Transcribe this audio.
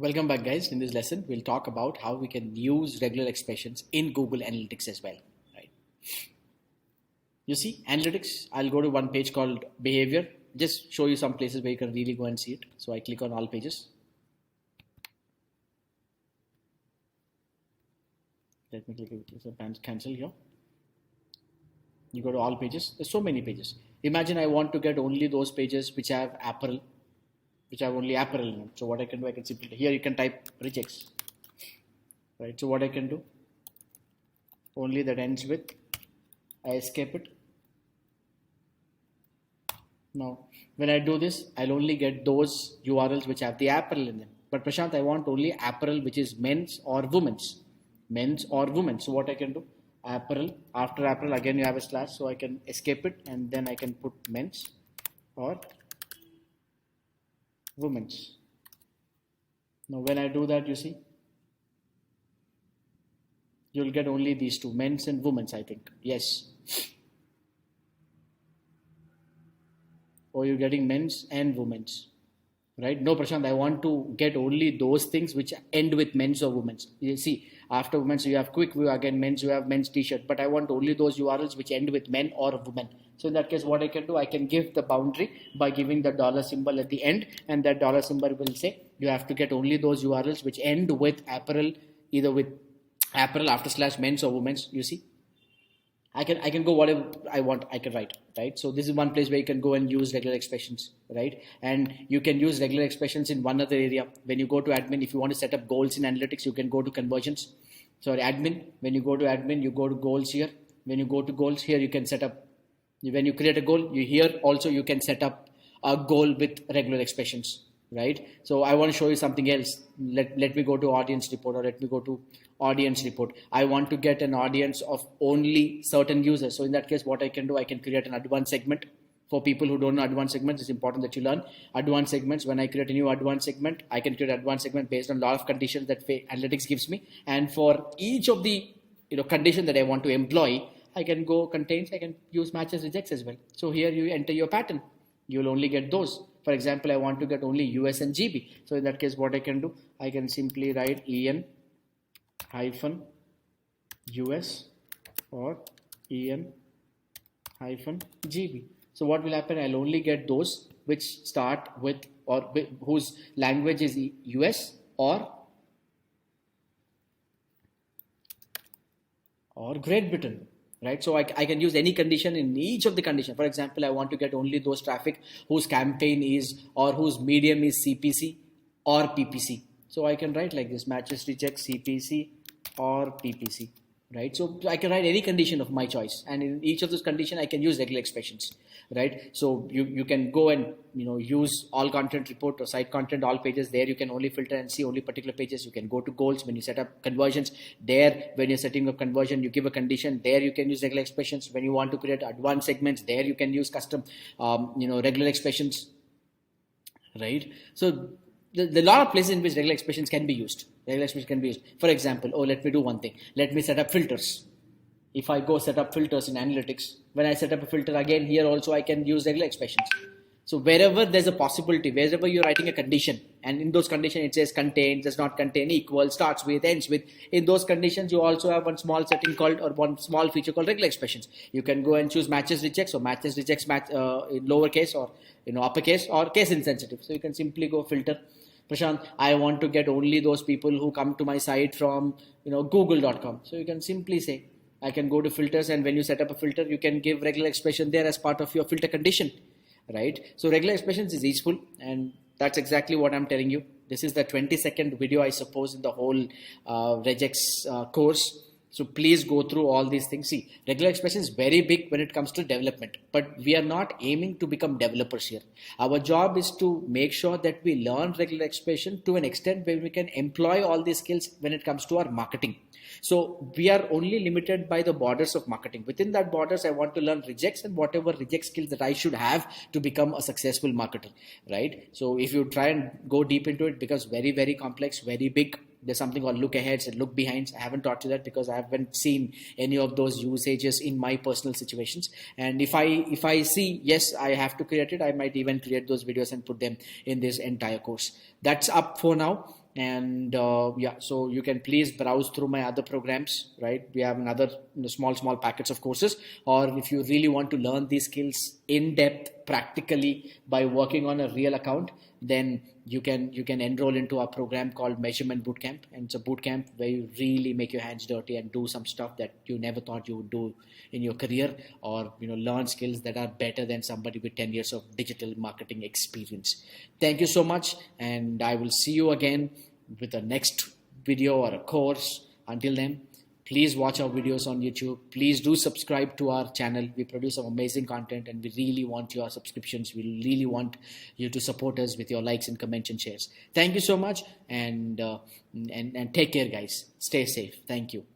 Welcome back, guys. In this lesson, we'll talk about how we can use regular expressions in Google Analytics as well. Right? You see, Analytics, I'll go to one page called Behavior. Just show you some places where you can really go and see it. So I click on all pages. Let me click it. Cancel here. You go to all pages. There's so many pages. Imagine I want to get only those pages which have apparel, which have only apparel in them. So what I can do, I can simply, here you can type regex, right? So what I can do, only that ends with, I escape it. Now, when I do this, I'll only get those URLs which have the apparel in them. But Prashant, I want only apparel which is men's or women's. Men's or women's. So what I can do, apparel, after apparel, again you have a slash, so I can escape it and then I can put men's or women's. Now when I do that, you see, you'll get only these two, men's and women's, I think. Yes. Or you're getting men's and women's, right? No, Prashant, I want to get only those things which end with men's or women's. You see, after women's, you have quick view, again men's, you have men's t-shirt, but I want only those URLs which end with men or women. So in that case, what I can do, I can give the boundary by giving the dollar symbol at the end, and that dollar symbol will say you have to get only those URLs which end with apparel, either with apparel after slash men's or women's. You see, I can go whatever I want, I can write, right? So this is one place where you can go and use regular expressions, right? And you can use regular expressions in one other area. When you go to admin, if you want to set up goals in analytics, you can go to conversions. Sorry, admin. When you go to admin, you go to goals here. When you go to goals here, you can set up, when you create a goal, you here also you can set up a goal with regular expressions, right? So I want to show you something else. Let me go to audience report, or let me go to audience report. I want to get an audience of only certain users. So in that case, what I can do, I can create an advanced segment. For people who don't know advanced segments, it's important that you learn advanced segments. When I create a new advanced segment, I can create an advanced segment based on a lot of conditions that analytics gives me. And for each of the condition that I want to employ, I can go contains, I can use matches rejects as well. So here you enter your pattern. You'll only get those. For example, I want to get only US and GB. So in that case, what I can do, I can simply write EN hyphen US or EN hyphen GB. So what will happen? I'll only get those which start with or whose language is US or Great Britain. Right, so I can use any condition in each of the condition. For example, I want to get only those traffic whose campaign is or whose medium is CPC or PPC. So I can write like this: matches reject CPC or PPC. Right, so I can write any condition of my choice, and in each of those conditions, I can use regular expressions. Right, so you can go and use all content report or site content, all pages. There you can only filter and see only particular pages. You can go to goals when you set up conversions. There, when you're setting up conversion, you give a condition. There you can use regular expressions. When you want to create advanced segments, there you can use custom regular expressions. Right, so the lot of places in which regular expressions can be used. Regular expressions can be used. For example, let me do one thing. Let me set up filters. If I go set up filters in analytics, when I set up a filter again here also I can use regular expressions. So wherever there's a possibility, wherever you're writing a condition, and in those conditions it says contain, does not contain, equal, starts with, ends with, in those conditions you also have one small setting called, or one small feature called regular expressions. You can go and choose matches rejects, or matches rejects in lowercase or uppercase or case insensitive. So you can simply go filter. Prashant, I want to get only those people who come to my site from google.com. So you can simply say, I can go to filters, and when you set up a filter, you can give regular expression there as part of your filter condition, right? So regular expressions is useful, and that's exactly what I'm telling you. This is the 20-second video, I suppose, in the whole regex course. So please go through all these things. See, regular expression is very big when it comes to development, but we are not aiming to become developers here. Our job is to make sure that we learn regular expression to an extent where we can employ all these skills when it comes to our marketing. So we are only limited by the borders of marketing. Within that borders, I want to learn rejects and whatever reject skills that I should have to become a successful marketer, right? So if you try and go deep into it, it becomes very, very complex, very big. There's something called look aheads and look behinds. I haven't taught you that because I haven't seen any of those usages in my personal situations. And if I see, yes, I have to create it, I might even create those videos and put them in this entire course. That's up for now. And yeah, so you can please browse through my other programs, right? We have another small packets of courses. Or if you really want to learn these skills in depth practically by working on a real account, then you can enroll into our program called Measurement Bootcamp. And it's a bootcamp where you really make your hands dirty and do some stuff that you never thought you would do in your career, or learn skills that are better than somebody with 10 years of digital marketing experience. Thank you so much, and I will see you again with the next video or a course. Until then, please watch our videos on YouTube. Please do subscribe to our channel. We produce some amazing content, and we really want your subscriptions. We really want you to support us with your likes and comments and shares. Thank you so much, and take care, guys. Stay safe. Thank you.